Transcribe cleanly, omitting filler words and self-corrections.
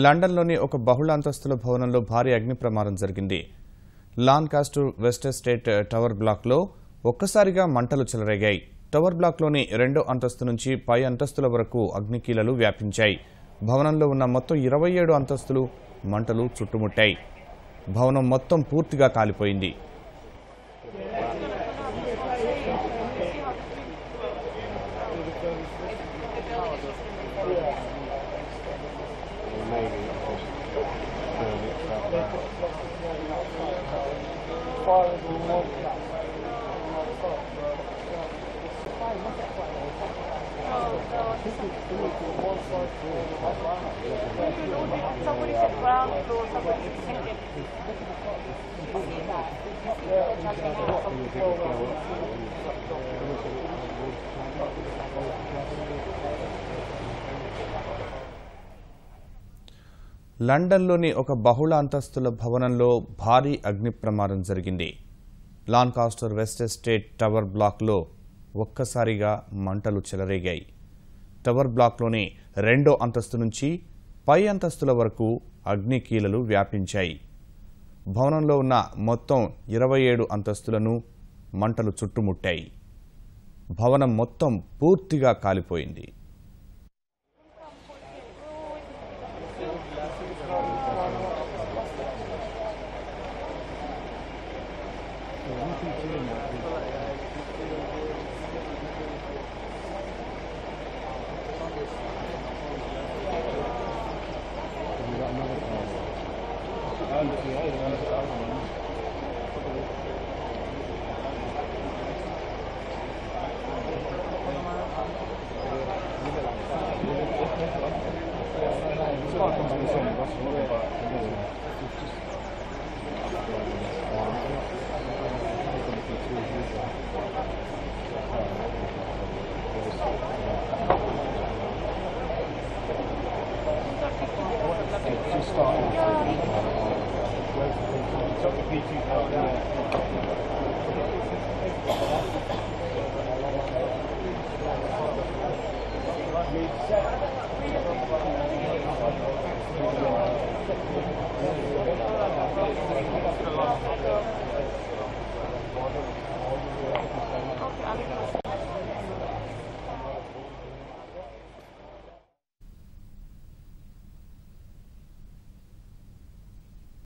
లండన్లోని ఒక బహుళ అంతస్తుల భవనంలో భారీ అగ్ని ప్రమాదం జరిగింది. లాన్కాస్టర్ వెస్ట్ ఎస్టేట్ టవర్ బ్లాక్లో ఒక్కసారిగా మంటలు చెలరేగాయి. టవర్ బ్లాక్లోని రెండో అంతస్తు నుంచి పై అంతస్తుల వరకు అగ్నికీలలు వ్యాపించాయి. భవనంలో ఉన్న మొత్తం 27 అంతస్తులు మంటలు చుట్టుముట్టాయి. భవనం మొత్తం పూర్తిగా కాలిపోయింది. Somebody said ground floor, somebody said second. లండన్లోని ఒక బహుళ అంతస్తుల భవనంలో భారీ అగ్ని ప్రమాదం జరిగింది. లాన్కాస్టర్ వెస్ట్ ఎస్టేట్ టవర్ బ్లాక్లో ఒక్కసారిగా మంటలు చెలరేగాయి. టవర్ బ్లాక్లోని రెండో అంతస్తు నుంచి పై అంతస్తుల వరకు అగ్నికీలలు వ్యాపించాయి. భవనంలో ఉన్న మొత్తం 27 అంతస్తులను మంటలు చుట్టుముట్టాయి. భవనం మొత్తం పూర్తిగా కాలిపోయింది.